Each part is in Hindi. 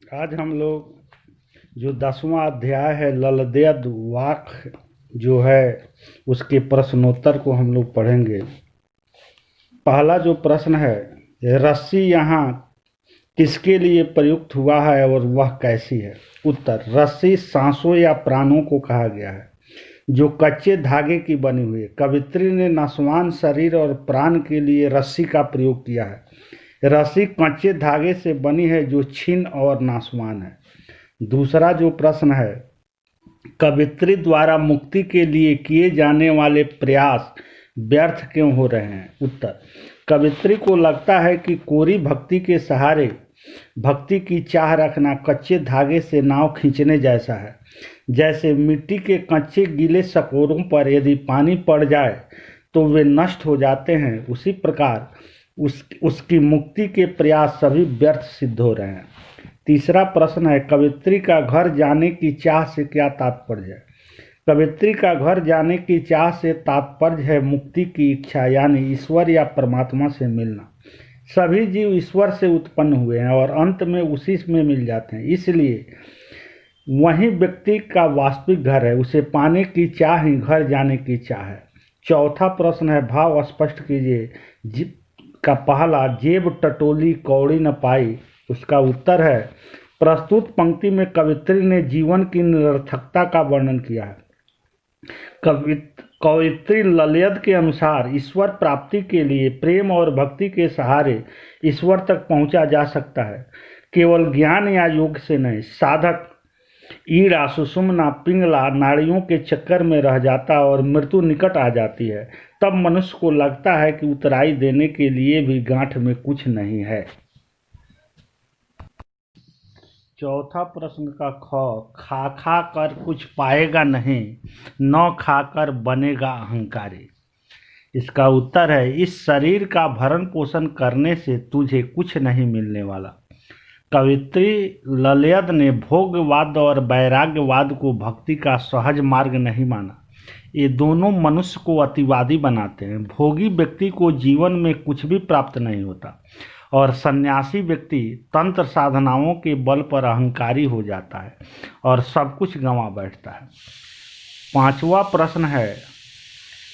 आज हम लोग जो 10वां अध्याय है ललदेद वाक जो है उसके प्रश्नोत्तर को हम लोग पढ़ेंगे। पहला जो प्रश्न है, रस्सी यहाँ किसके लिए प्रयुक्त हुआ है और वह कैसी है? उत्तर, रस्सी सांसों या प्राणों को कहा गया है जो कच्चे धागे की बनी हुई है। कवित्री ने नासवान शरीर और प्राण के लिए रस्सी का प्रयोग किया है। रस्सी कच्चे धागे से बनी है जो क्षीण और नासवान है। दूसरा जो प्रश्न है, कवित्री द्वारा मुक्ति के लिए किए जाने वाले प्रयास व्यर्थ क्यों हो रहे हैं? उत्तर, कवित्री को लगता है कि कोरी भक्ति के सहारे भक्ति की चाह रखना कच्चे धागे से नाव खींचने जैसा है। जैसे मिट्टी के कच्चे गीले सकोरों पर यदि पानी पड़ जाए तो वे नष्ट हो जाते हैं, उसी प्रकार उसकी मुक्ति के प्रयास सभी व्यर्थ सिद्ध हो रहे हैं। तीसरा प्रश्न है, कवित्री का घर जाने की चाह से क्या तात्पर्य है? कवित्री का घर जाने की चाह से तात्पर्य है मुक्ति की इच्छा, यानी ईश्वर या परमात्मा से मिलना। सभी जीव ईश्वर से उत्पन्न हुए हैं और अंत में उसी में मिल जाते हैं, इसलिए वही व्यक्ति का वास्तविक घर है। उसे पाने की चाह ही घर जाने की चाह है। चौथा प्रश्न है, भाव स्पष्ट कीजिए। का पहला, जेब टटोली कौड़ी न पाई। उसका उत्तर है, प्रस्तुत पंक्ति में कवित्री ने जीवन की निरर्थकता का वर्णन किया है। कवित्री ललयद के अनुसार ईश्वर प्राप्ति के लिए प्रेम और भक्ति के सहारे ईश्वर तक पहुंचा जा सकता है, केवल ज्ञान या योग से नहीं। साधक ईड़ा, सुषुम्ना, पिंगला नाड़ियों के चक्कर में रह जाता और मृत्यु निकट आ जाती है, तब मनुष्य को लगता है कि उतराई देने के लिए भी गांठ में कुछ नहीं है। चौथा प्रश्न का खा खा कर कुछ पाएगा नहीं, न खाकर बनेगा अहंकारी। इसका उत्तर है, इस शरीर का भरण पोषण करने से तुझे कुछ नहीं मिलने वाला। कवित्री ललयद ने भोगवाद और वैराग्यवाद को भक्ति का सहज मार्ग नहीं माना। ये दोनों मनुष्य को अतिवादी बनाते हैं। भोगी व्यक्ति को जीवन में कुछ भी प्राप्त नहीं होता और सन्यासी व्यक्ति तंत्र साधनाओं के बल पर अहंकारी हो जाता है और सब कुछ गंवा बैठता है। पांचवा प्रश्न है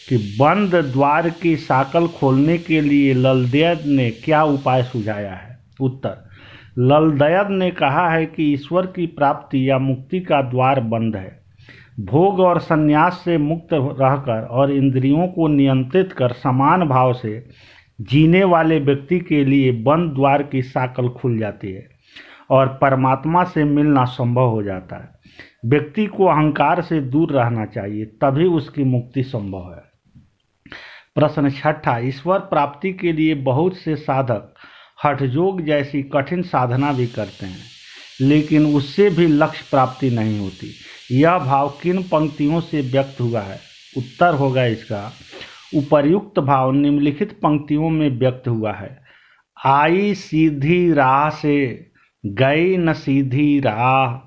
कि बंद द्वार की साकल खोलने के लिए ललदेद ने क्या उपाय सुझाया है? उत्तर, ललदेद ने कहा है कि ईश्वर की प्राप्ति या मुक्ति का द्वार बंद है। भोग और संन्यास से मुक्त रहकर और इंद्रियों को नियंत्रित कर समान भाव से जीने वाले व्यक्ति के लिए बंद द्वार की साकल खुल जाती है और परमात्मा से मिलना संभव हो जाता है। व्यक्ति को अहंकार से दूर रहना चाहिए, तभी उसकी मुक्ति संभव है। प्रश्न छठा, ईश्वर प्राप्ति के लिए बहुत से साधक हठयोग जैसी कठिन साधना भी करते हैं, लेकिन उससे भी लक्ष्य प्राप्ति नहीं होती। यह भाव किन पंक्तियों से व्यक्त हुआ है? उत्तर होगा इसका, उपर्युक्त भाव निम्नलिखित पंक्तियों में व्यक्त हुआ है। आई सीधी राह से गई न सीधी राह,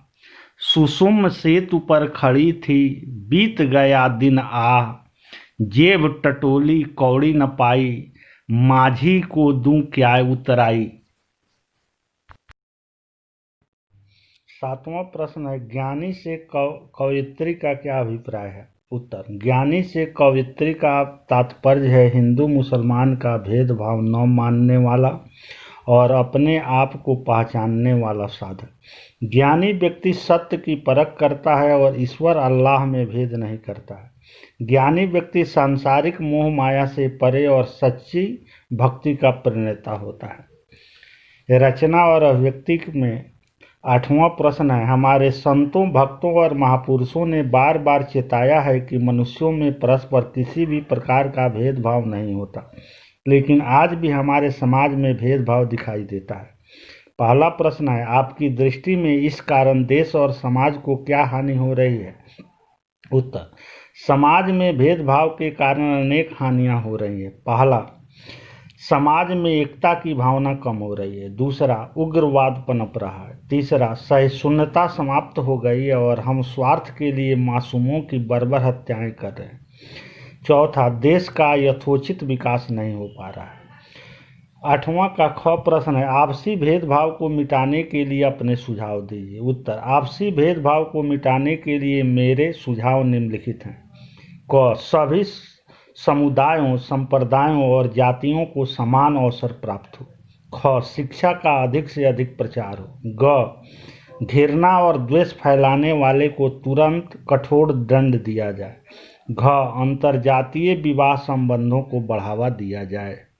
सुषुम्न सेतु पर खड़ी थी बीत गया दिन आह, जेब टटोली कौड़ी न पाई, माझी को दूं क्या उतराई। सातवां प्रश्न है, ज्ञानी से कवयित्री का क्या अभिप्राय है? उत्तर, ज्ञानी से कवयित्री का तात्पर्य है हिंदू मुसलमान का भेदभाव न मानने वाला और अपने आप को पहचानने वाला साधक। ज्ञानी व्यक्ति सत्य की परख करता है और ईश्वर अल्लाह में भेद नहीं करता है। ज्ञानी व्यक्ति सांसारिक मोह माया से परे और सच्ची भक्ति का प्रणेता होता है। रचना और अभिव्यक्ति में आठवां प्रश्न है, हमारे संतों, भक्तों और महापुरुषों ने बार बार चेताया है कि मनुष्यों में परस्पर किसी भी प्रकार का भेदभाव नहीं होता, लेकिन आज भी हमारे समाज में भेदभाव दिखाई देता है। पहला प्रश्न है, आपकी दृष्टि में इस कारण देश और समाज को क्या हानि हो रही है? उत्तर, समाज में भेदभाव के कारण अनेक हानियां हो रही है। पहला, समाज में एकता की भावना कम हो रही है। दूसरा, उग्रवाद पनप रहा है। तीसरा, सहिष्णुता समाप्त हो गई है और हम स्वार्थ के लिए मासूमों की बर्बर हत्याएं कर रहे हैं। चौथा, देश का यथोचित विकास नहीं हो पा रहा है। 8वां का ख प्रश्न है, आपसी भेदभाव को मिटाने के लिए अपने सुझाव दीजिए। उत्तर, आपसी भेदभाव को मिटाने के लिए मेरे सुझाव निम्नलिखित हैं। क, सभी समुदायों, संप्रदायों और जातियों को समान अवसर प्राप्त हो। ख, शिक्षा का अधिक से अधिक प्रचार हो। ग, घृणा और द्वेष फैलाने वाले को तुरंत कठोर दंड दिया जाए। घ, अंतर्जातीय विवाह संबंधों को बढ़ावा दिया जाए।